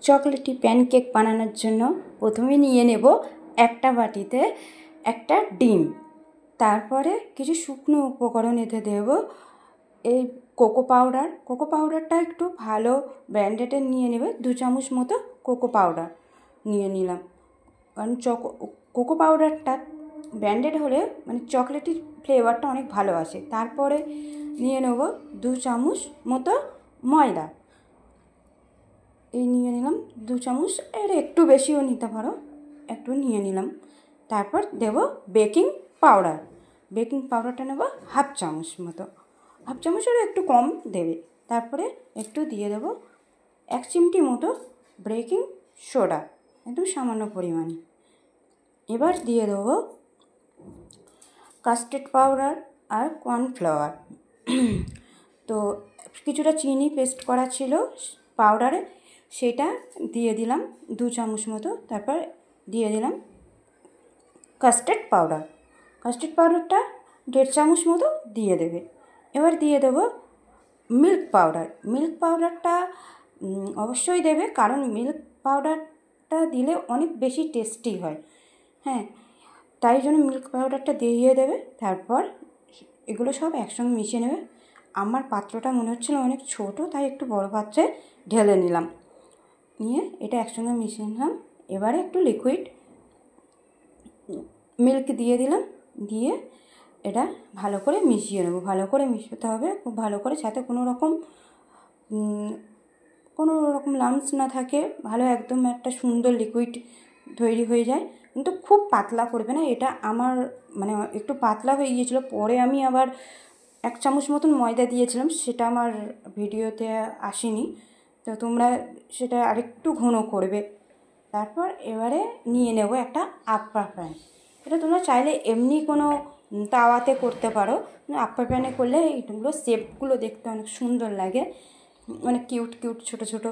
Chocolatey pancake বানানোর জন্য প্রথমে নিয়ে নেব একটা বাটিতে একটা ডিম, তারপরে কিছু শুকনো উপকরণ এতে দেব। এই কোকো পাউডারটা একটু ভালো ব্র্যান্ডেডের নিয়ে নেবে, 2 চামচ মতো কোকো পাউডার নিয়ে নিলাম। কারণ কোকো পাউডারটা ব্র্যান্ডেড হলে মানে চকলেটি ফ্লেভারটা অনেক ভালো আসে। তারপরে নিয়ে নেব 2 চামচ মতো ময়দা, এই নিয়ে নিলাম 2 চামচ, এর একটু বেশিও নিতে পারো, একটু নিয়ে নিলাম। তারপর দেব বেকিং পাউডারটা নেব হাফ চামচ মতো, হাফ চামচেরও একটু কম দেবে। তারপরে একটু দিয়ে দেব 1 চিমটি মতো বেকিং সোডা, একটু সামান্য পরিমাণে। এবার দিয়ে দেবো কাস্টার্ড পাউডার আর কর্নফ্লাওয়ার। তো কিছুটা চিনি পেস্ট করা ছিল পাউডারে, সেটা দিয়ে দিলাম 2 চামচ মতো। তারপর দিয়ে দিলাম কাস্টার্ড পাউডারটা 1.5 চামচ মতো দিয়ে দেবে। এবার দিয়ে দেবো মিল্ক পাউডারটা অবশ্যই দেবে, কারণ মিল্ক পাউডারটা দিলে অনেক বেশি টেস্টি হয়। হ্যাঁ, তাই জন্য মিল্ক পাউডারটা দিয়ে দেবে। তারপর এগুলো সব একসঙ্গে মিশিয়ে নেবে। আমার পাত্রটা মনে হচ্ছিলো অনেক ছোটো, তাই একটু বড় পাত্রে ঢেলে নিলাম, নিয়ে এটা একসঙ্গে মিশিয়ে নিলাম। এবারে একটু লিকুইড মিল্ক দিয়ে দিলাম, দিয়ে এটা ভালো করে মিশিয়ে নেবো। ভালো করে মিশাতে হবে খুব ভালো করে, যাতে কোনো রকম লাম্পস না থাকে, ভালো একদম একটা সুন্দর লিকুইড তৈরি হয়ে যায়। কিন্তু খুব পাতলা করবে না, এটা আমার মানে একটু পাতলা হয়ে গিয়েছিলো। পরে আমি আবার 1 চামচ মতন ময়দা দিয়েছিলাম, সেটা আমার ভিডিওতে আসেনি, তো তোমরা সেটা আরেকটু ঘন করবে। তারপর এবারে নিয়ে নেব একটা আপ্পার প্যান। এটা তোমরা চাইলে এমনি কোনো তাওয়াতে করতে পারো, আপ্পার প্যানে করলে এইগুলো শেপগুলো দেখতে অনেক সুন্দর লাগে, মানে কিউট ছোটো ছোটো।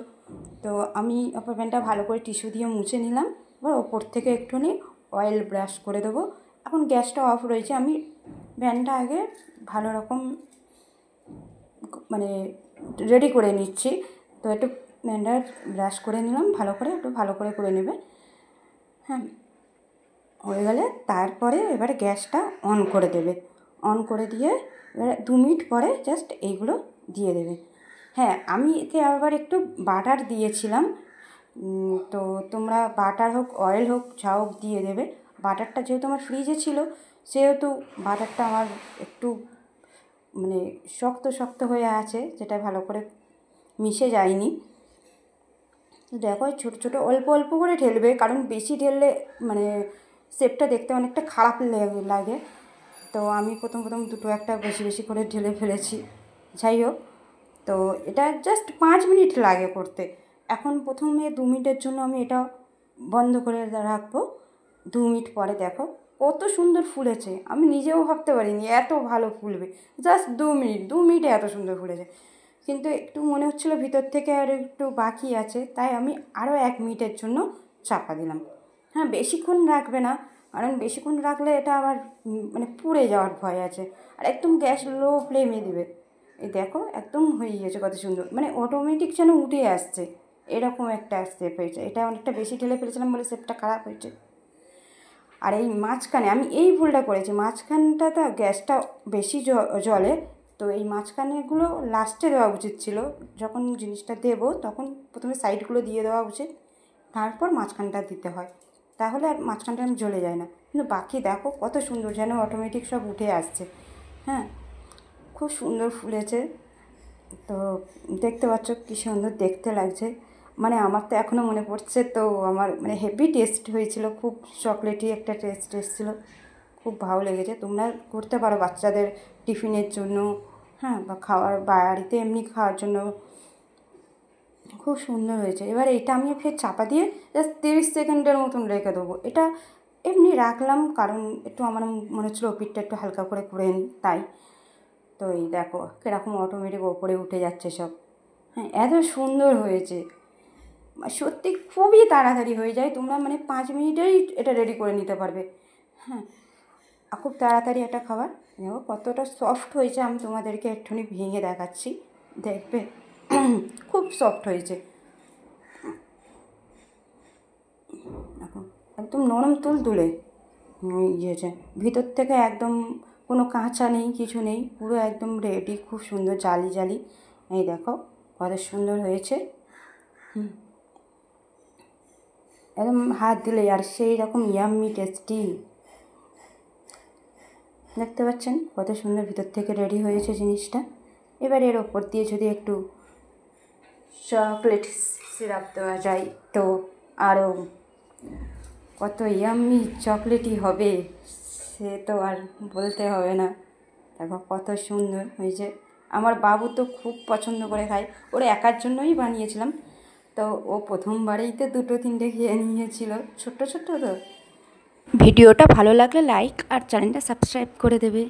তো আমি আপ্পার প্যানটা ভালো করে টিস্যু দিয়ে মুছে নিলাম। এবার ওপর থেকে একটুখানি অয়েল ব্রাশ করে দেবো। এখন গ্যাসটা অফ রয়েছে, আমি প্যানটা আগে ভালো রকম মানে রেডি করে নিচ্ছি। তো একটু প্যানটা ব্রাশ করে নিলাম ভালো করে, একটু ভালো করে নেবে। হ্যাঁ, হয়ে গেলে তারপরে এবারে গ্যাসটা অন করে দেবে। অন করে দিয়ে এবারে 2 মিনিট পরে জাস্ট এইগুলো দিয়ে দেবে। হ্যাঁ, আমি এতে আবার একটু বাটার দিয়েছিলাম, তো তোমরা বাটার হোক অয়েল হোক যা হোক দিয়ে দেবে। বাটারটা যেহেতু আমার ফ্রিজে ছিল, সেহেতু বাটারটা আমার একটু মানে শক্ত হয়ে আছে, যেটা ভালো করে মিশে যায়নি। দেখো ছোটো অল্প করে ঢেলবে, কারণ বেশি ঢেললে মানে শেপটা দেখতে অনেকটা খারাপ লাগে। তো আমি প্রথম দুটো একটা বেশি করে ঢেলে ফেলেছি। যাই হোক, তো এটা জাস্ট 5 মিনিট লাগে করতে। এখন প্রথমে 2 মিনিটের জন্য আমি এটা বন্ধ করে রাখবো। 2 মিনিট পরে দেখো কত সুন্দর ফুলেছে, আমি নিজেও ভাবতে পারিনি এত ভালো ফুলবে। জাস্ট 2 মিনিটে এত সুন্দর ফুলেছে। কিন্তু একটু মনে হচ্ছিলো ভিতর থেকে আর একটু বাকি আছে, তাই আমি আরও 1 মিনিটের জন্য চাপা দিলাম। হ্যাঁ, বেশিক্ষণ রাখবে না, কারণ বেশিক্ষণ রাখলে এটা আবার মানে পুড়ে যাওয়ার ভয় আছে। আর একদম গ্যাস লো ফ্লেমে দেবে। এই দেখো একদম হয়ে গিয়েছে কত সুন্দর, মানে অটোমেটিক যেন উঠে আসছে, এরকম একটা শেপ হয়েছে। এটা অনেকটা বেশি ঢেলে ফেলেছিলাম বলে শেপটা খারাপ হয়েছে। আর এই মাঝখানে আমি এই ভুলটা করেছি, মাঝখানটা তো গ্যাসটা বেশি জ্বলে, তো এই মাঝখানেগুলো লাস্টে দেওয়া উচিত ছিল। যখন জিনিসটা দেবো তখন প্রথমে সাইডগুলো দিয়ে দেওয়া উচিত, তারপর মাঝখানটা দিতে হয়, তাহলে আর মাঝখানটা জ্বলে যায় না। কিন্তু বাকি দেখো কত সুন্দর, যেন অটোমেটিক সব উঠে আসছে। হ্যাঁ, খুব সুন্দর ফুলেছে। তো দেখতে পাচ্ছ কী সুন্দর দেখতে লাগছে, মানে আমার তো এখনও মনে পড়ছে। তো আমার মানে হেভি টেস্ট হয়েছিল, খুব চকলেটি একটা টেস্ট এসেছিলো, খুব ভালো লেগেছে। তোমরা করতে পারো বাচ্চাদের টিফিনের জন্য, হ্যাঁ, বা বাড়িতে এমনি খাওয়ার জন্য, খুব সুন্দর হয়েছে। এবার এটা আমি ফের চাপা দিয়ে জাস্ট 30 সেকেন্ডের মতন রেখে দেবো। এটা এমনি রাখলাম, কারণ একটু আমার মনে হচ্ছিলো ওপিটটা একটু হালকা করে নিই, তাই। তো এই দেখো কীরকম অটোমেটিক ওপরে উঠে যাচ্ছে সব। হ্যাঁ, এত সুন্দর হয়েছে, সত্যি খুবই তাড়াতাড়ি হয়ে যায়। তোমরা মানে 5 মিনিটেই এটা রেডি করে নিতে পারবে। হ্যাঁ, খুব তাড়াতাড়ি একটা খাবার। দেখো কতটা সফট হয়েছে, আমি তোমাদেরকে একটুখানি ভেঙে দেখাচ্ছি, দেখবে খুব সফট হয়েছে। একদম নরম তুলতুলে ইয়েছে, ভিতর থেকে একদম কোনো কাঁচা নেই, কিছু নেই, পুরো একদম রেডি, খুব সুন্দর জালি জালি। এই দেখো কত সুন্দর হয়েছে। একদম হাত দিলে আর সেই রকম ইয়াম্মি টেস্টি। দেখতে পাচ্ছেন কত সুন্দর ভিতর থেকে রেডি হয়েছে জিনিসটা। এবার এর ওপর দিয়ে যদি একটু চকলেট সিরাপ দেওয়া যায় তো আরও কত ইয়াম্মি চকলেটই হবে, সে তো আর বলতে হবে না। দেখো কত সুন্দর হয়েছে। আমার বাবু তো খুব পছন্দ করে খায়, ওর একার জন্যই বানিয়েছিলাম। তো ও প্রথমবারেই তো 2-3টে খেয়ে নিয়েছিল, ছোট্ট ছোট্ট তো। ভিডিওটা ভালো লাগলে লাইক আর চ্যানেলটা সাবস্ক্রাইব করে দেবে।